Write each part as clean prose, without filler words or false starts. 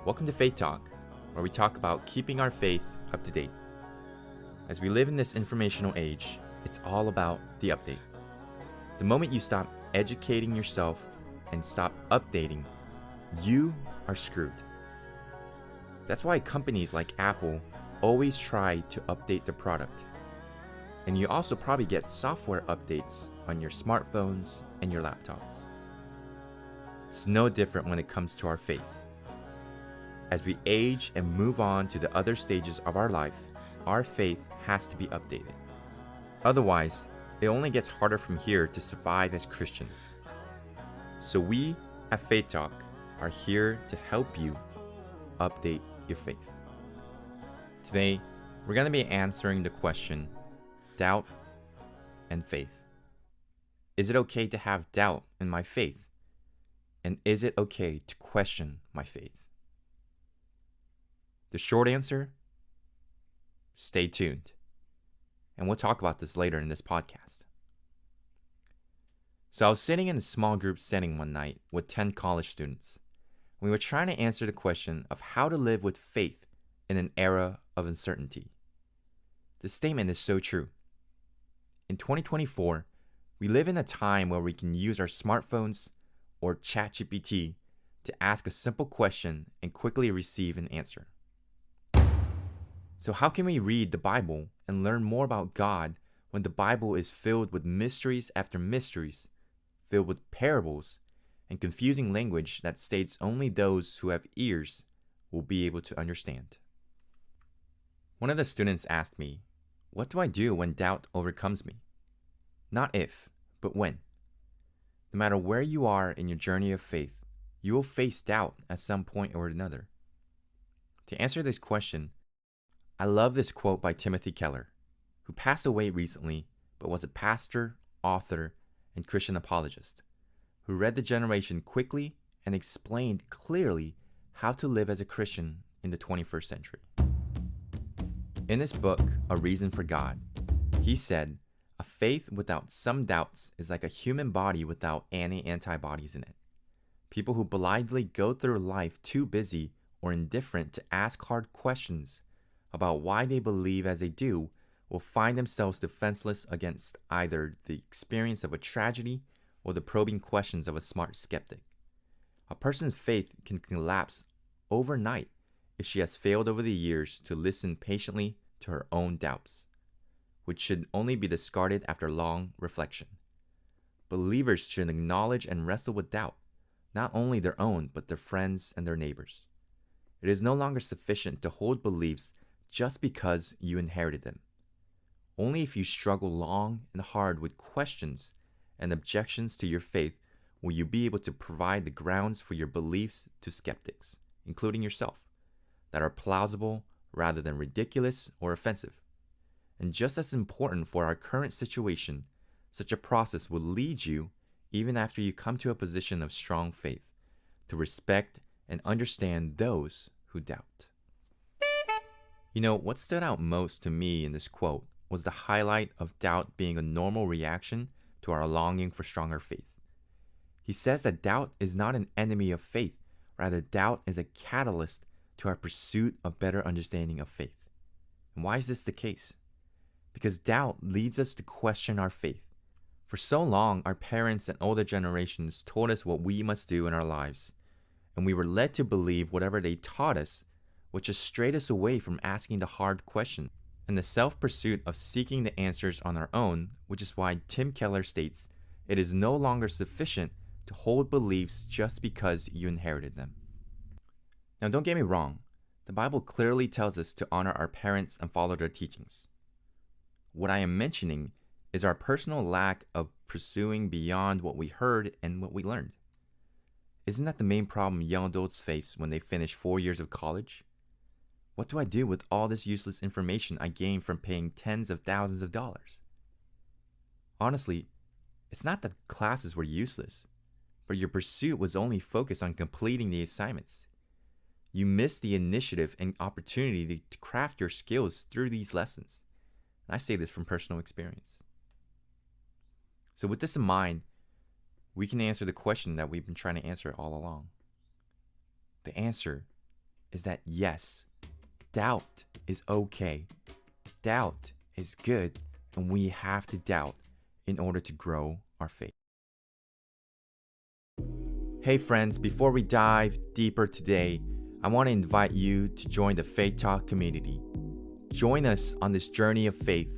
Welcome to Faith Talk, where we talk about keeping our faith up to date. As we live in this informational age, it's all about the update. The moment you stop educating yourself and stop updating, you are screwed. That's why companies like Apple always try to update their product. And you also probably get software updates on your smartphones and your laptops. It's no different when it comes to our faith. As we age and move on to the other stages of our life, our faith has to be updated. Otherwise, it only gets harder from here to survive as Christians. So we at Faith Talk are here to help you update your faith. Today, we're going to be answering the question, doubt and faith. Is it okay to have doubt in my faith? And is it okay to question my faith? The short answer, stay tuned. And we'll talk about this later in this podcast. So I was sitting in a small group setting one night with 10 college students. We were trying to answer the question of how to live with faith in an era of uncertainty. This statement is so true. In 2024, we live in a time where we can use our smartphones or ChatGPT to ask a simple question and quickly receive an answer. So how can we read the Bible and learn more about God when the Bible is filled with mysteries after mysteries, filled with parables and confusing language that states only those who have ears will be able to understand? One of the students asked me, "What do I do when doubt overcomes me?" Not if, but when. No matter where you are in your journey of faith, you will face doubt at some point or another. To answer this question, I love this quote by Timothy Keller, who passed away recently but was a pastor, author, and Christian apologist, who read the generation quickly and explained clearly how to live as a Christian in the 21st century. In his book, A Reason for God, he said, "A faith without some doubts is like a human body without any antibodies in it. People who blindly go through life too busy or indifferent to ask hard questions about why they believe as they do will find themselves defenseless against either the experience of a tragedy or the probing questions of a smart skeptic. A person's faith can collapse overnight if she has failed over the years to listen patiently to her own doubts, which should only be discarded after long reflection. Believers should acknowledge and wrestle with doubt, not only their own, but their friends and their neighbors. It is no longer sufficient to hold beliefs just because you inherited them. Only if you struggle long and hard with questions and objections to your faith will you be able to provide the grounds for your beliefs to skeptics, including yourself, that are plausible rather than ridiculous or offensive. And just as important for our current situation, such a process will lead you, even after you come to a position of strong faith, to respect and understand those who doubt." You know, what stood out most to me in this quote was the highlight of doubt being a normal reaction to our longing for stronger faith. He says that doubt is not an enemy of faith, rather doubt is a catalyst to our pursuit of better understanding of faith. And why is this the case? Because doubt leads us to question our faith. For so long, our parents and older generations told us what we must do in our lives, and we were led to believe whatever they taught us, which just strayed us away from asking the hard question and the self-pursuit of seeking the answers on our own, which is why Tim Keller states, "It is no longer sufficient to hold beliefs just because you inherited them." Now, don't get me wrong. The Bible clearly tells us to honor our parents and follow their teachings. What I am mentioning is our personal lack of pursuing beyond what we heard and what we learned. Isn't that the main problem young adults face when they finish 4 years of college? What do I do with all this useless information I gained from paying tens of thousands of dollars? Honestly, it's not that classes were useless, but your pursuit was only focused on completing the assignments. You missed the initiative and opportunity to craft your skills through these lessons. And I say this from personal experience. So with this in mind, we can answer the question that we've been trying to answer all along. The answer is that yes, doubt is okay. Doubt is good, and we have to doubt in order to grow our faith. Hey friends, before we dive deeper today, I want to invite you to join the Faith Talk community. Join us on this journey of faith,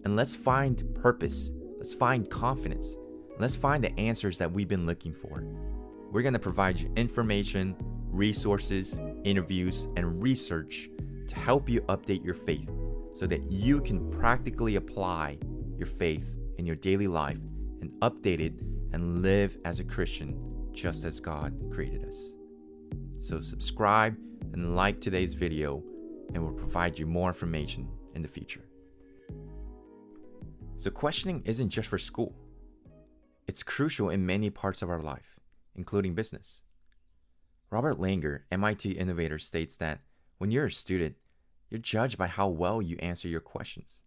and let's find purpose, let's find confidence, let's find the answers that we've been looking for. We're going to provide you information, resources, interviews, and research to help you update your faith so that you can practically apply your faith in your daily life and update it and live as a Christian just as God created us. So subscribe and like today's video, and we'll provide you more information in the future. So questioning isn't just for school. It's crucial in many parts of our life, including business. Robert Langer, MIT innovator, states that when you're a student, you're judged by how well you answer your questions.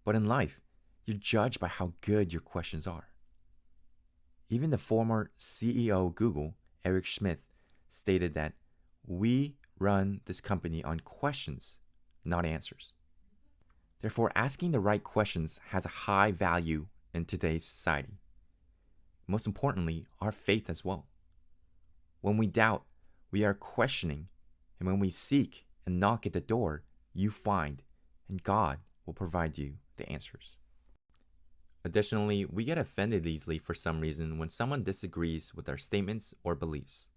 But in life, you're judged by how good your questions are. Even the former CEO of Google, Eric Schmidt, stated that we run this company on questions, not answers. Therefore, asking the right questions has a high value in today's society. Most importantly, our faith as well. When we doubt, we are questioning, and when we seek and knock at the door, you find, and God will provide you the answers. Additionally, we get offended easily for some reason when someone disagrees with our statements or beliefs.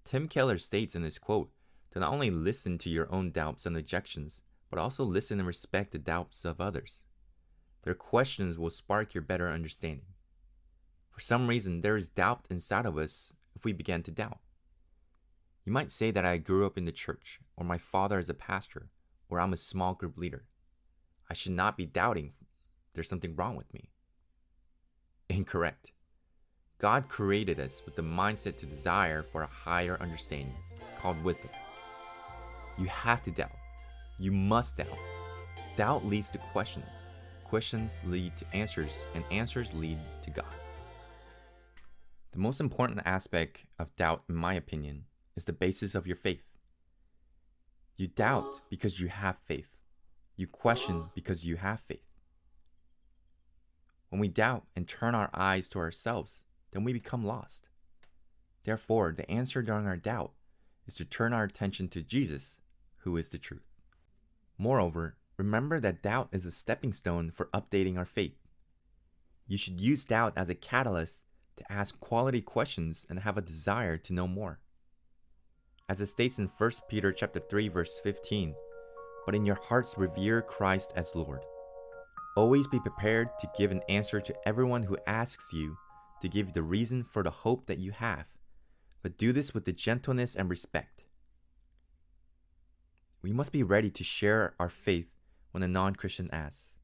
Tim Keller states in his quote to not only listen to your own doubts and objections, but also listen and respect the doubts of others. Their questions will spark your better understanding. For some reason, there is doubt inside of us if we begin to doubt. You might say that I grew up in the church, or my father is a pastor, or I'm a small group leader. I should not be doubting. There's something wrong with me. Incorrect. God created us with the mindset to desire for a higher understanding called wisdom. You have to doubt. You must doubt. Doubt leads to questions. Questions lead to answers, and answers lead to God. The most important aspect of doubt, in my opinion, is the basis of your faith. You doubt because you have faith. You question because you have faith. When we doubt and turn our eyes to ourselves, then we become lost. Therefore, the answer during our doubt is to turn our attention to Jesus, who is the truth. Moreover, remember that doubt is a stepping stone for updating our faith. You should use doubt as a catalyst to ask quality questions and have a desire to know more. As it states in 1 Peter chapter 3, verse 15, "But in your hearts revere Christ as Lord. Always be prepared to give an answer to everyone who asks you to give the reason for the hope that you have, but do this with the gentleness and respect." We must be ready to share our faith when a non-Christian asks.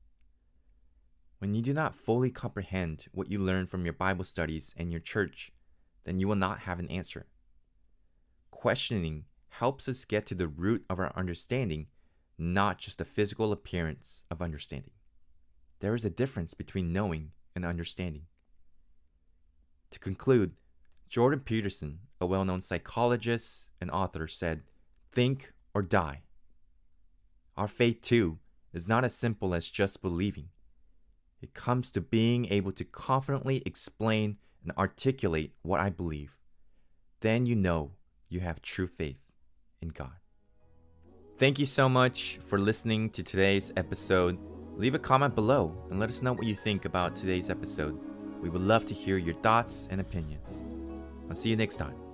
When you do not fully comprehend what you learn from your Bible studies and your church, then you will not have an answer. Questioning helps us get to the root of our understanding, not just the physical appearance of understanding. There is a difference between knowing and understanding. To conclude, Jordan Peterson, a well-known psychologist and author, said, "Think or die." Our faith, too, is not as simple as just believing. It comes to being able to confidently explain and articulate what I believe. Then you know you have true faith in God. Thank you so much for listening to today's episode. Leave a comment below and let us know what you think about today's episode. We would love to hear your thoughts and opinions. I'll see you next time.